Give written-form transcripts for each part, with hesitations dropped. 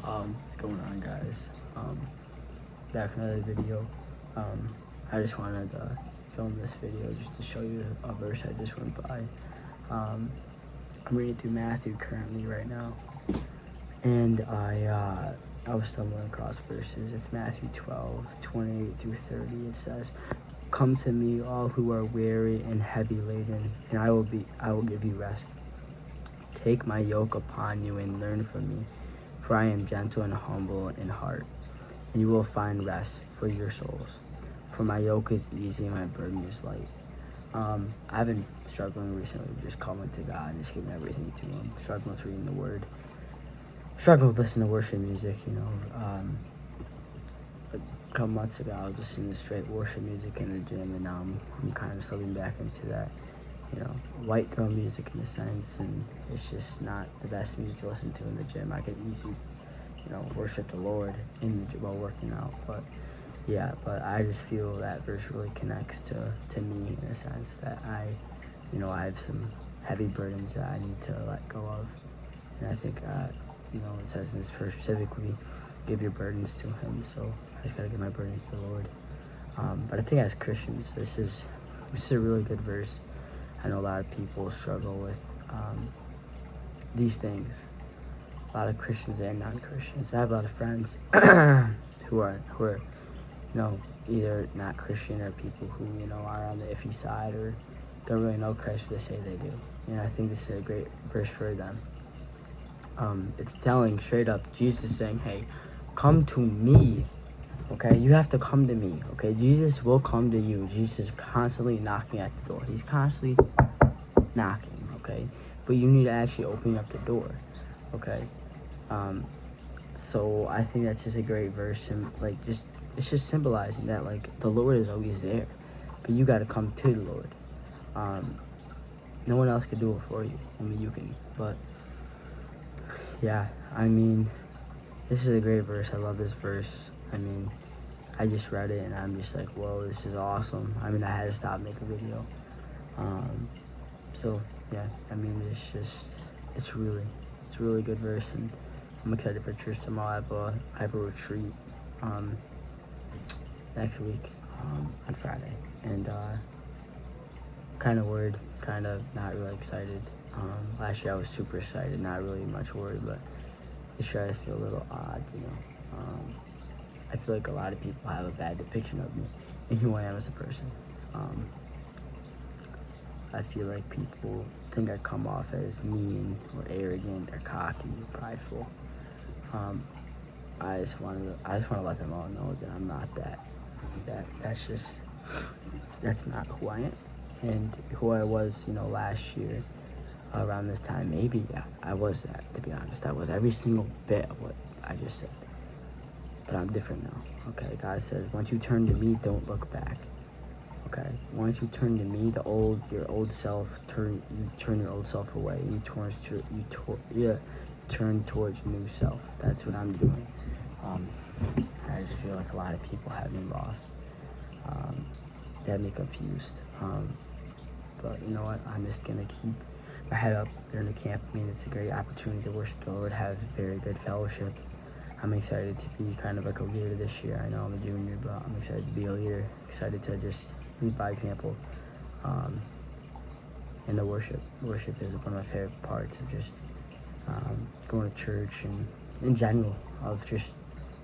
What's going on, guys? Back with another video. I just wanted to film this video just to show you a verse I just went by. I'm reading through Matthew currently right now, and I was stumbling across verses. It's Matthew 12:28 through 30. It says, "Come to me, all who are weary and heavy laden, and I will give you rest. Take my yoke upon you and learn from me, for I am gentle and humble in heart, and you will find rest for your souls. For my yoke is easy and my burden is light." I've been struggling recently, just coming to God and just giving everything to Him. Struggling with reading the Word. Struggling with listening to worship music, A couple months ago, I was listening to straight worship music in the gym, and now I'm kind of slipping back into that, white girl music in a sense, and it's just not the best music to listen to in the gym. I could easily, worship the Lord in the gym while working out, but I just feel that verse really connects to me in a sense that I have some heavy burdens that I need to let go of, and I think, it says in this verse specifically, give your burdens to Him, so I just gotta give my burdens to the Lord. But I think as Christians, this is a really good verse. I know a lot of people struggle with these things. A lot of Christians and non-Christians. I have a lot of friends who are either not Christian or people who are on the iffy side or don't really know Christ, but they say they do. And I think this is a great verse for them. It's telling straight up, Jesus is saying, "Hey, come to me." Okay, you have to come to me. Okay, Jesus will come to you. Jesus is constantly knocking at the door. He's constantly knocking. Okay, but you need to actually open up the door. Okay, so I think that's just a great verse, and it's just symbolizing that the Lord is always there, but you got to come to the Lord. No one else can do it for you. I mean, you can, but yeah, this is a great verse. I love this verse. I just read it and I'm just like, whoa, this is awesome. I had to stop making a video. It's a really good verse, and I'm excited for church tomorrow. I have a retreat next week on Friday, and kind of worried, kind of not really excited. Last year I was super excited, not really much worried, but this year I just feel a little odd, I feel like a lot of people have a bad depiction of me and who I am as a person. I feel like people think I come off as mean or arrogant or cocky or prideful. I just want to let them all know that I'm not that. That's not who I am. And who I was, last year around this time, maybe, yeah, I was that, to be honest. I was every single bit of what I just said. But I'm different now, okay? God says, once you turn to me, don't look back, okay? Once you turn to me, your old self, turn your old self away, and you turn towards your new self. That's what I'm doing. I just feel like a lot of people have me lost. They have me confused. But you know what? I'm just gonna keep my head up during the camp. It's a great opportunity to worship the Lord, have very good fellowship. I'm excited to be kind of like a leader this year. I know I'm a junior, but I'm excited to be a leader. Excited to just lead by example. And the worship is one of my favorite parts of just going to church and in general of just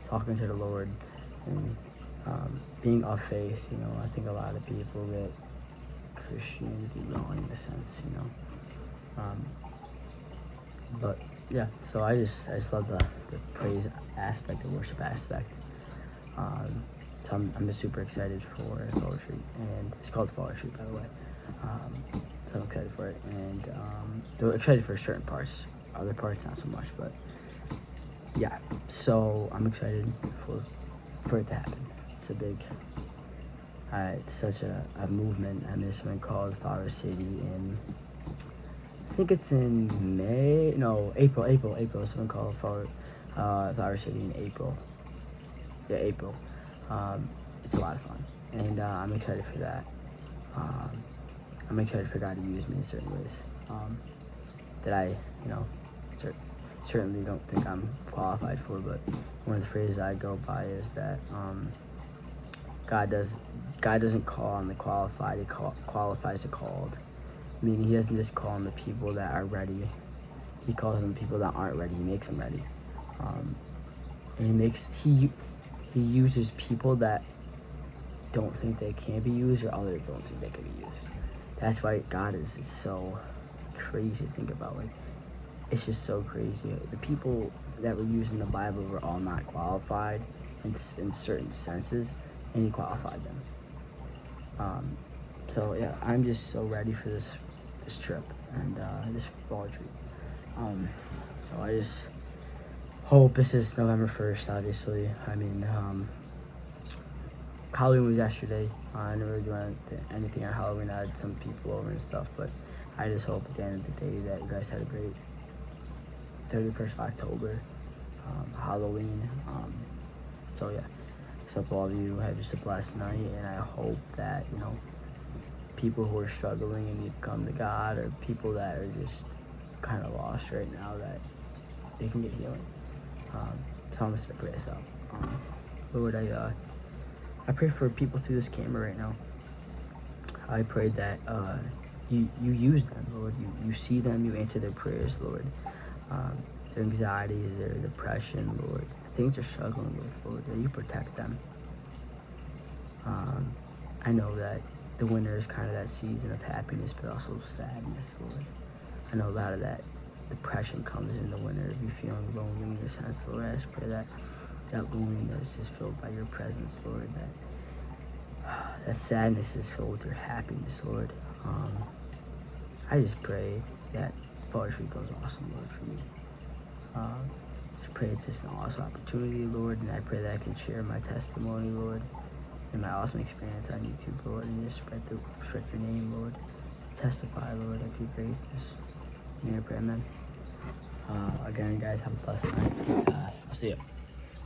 talking to the Lord and being of faith. I think a lot of people get Christianity wrong in a sense. But yeah, so I just love the praise aspect, the worship aspect. So I'm just super excited for Fall Retreat, and it's called Fall Retreat, by the way. So I'm excited for it, and they're excited for certain parts, other parts not so much, but yeah. So I'm excited for it to happen. It's a big, it's such a movement, and there's something called Flower City in, I think it's in April. Something called Flower City in April. Yeah, April. It's a lot of fun, and I'm excited for that. I'm excited for God to use me in certain ways. That I, certainly don't think I'm qualified for, but one of the phrases I go by is that God doesn't call on the qualified, he qualifies the called. Meaning he doesn't just call on the people that are ready, he calls on the people that aren't ready, he makes them ready. And he uses people that don't think they can be used, or others don't think they can be used. That's why God is so crazy to think about. Like, it's just so crazy. The people that were used in the Bible were all not qualified in certain senses, and he qualified them. So yeah, I'm just so ready for this trip and this fall retreat. So I just hope this is November 1st, obviously. I mean, Halloween was yesterday. I didn't really do anything on Halloween. I had some people over and stuff, but I just hope at the end of the day that you guys had a great 31st of October, Halloween. So yeah, so hope all of you have just a blessed night, and I hope that, you know, people who are struggling and need to come to God, or people that are just kind of lost right now, that they can get healing. So I'm just gonna pray this out. Lord, I pray for people through this camera right now. I pray that you use them, Lord. You see them, you answer their prayers, Lord. Their anxieties, their depression, Lord, the things they're struggling with, Lord, that you protect them. I know that the winter is kind of that season of happiness, but also sadness, Lord. I know a lot of that depression comes in the winter, if you're feeling lonely in a sense, Lord. I just pray that loneliness is filled by your presence, Lord, that sadness is filled with your happiness, Lord. I just pray that Fall Retreat goes awesome, Lord, for me. Just pray it's just an awesome opportunity, Lord, and I pray that I can share my testimony, Lord, and my awesome experience on YouTube, Lord, and just spread your name, Lord. Testify, Lord, of your greatness. In your prayer, amen. Again, guys, have a blessed night. I'll see you.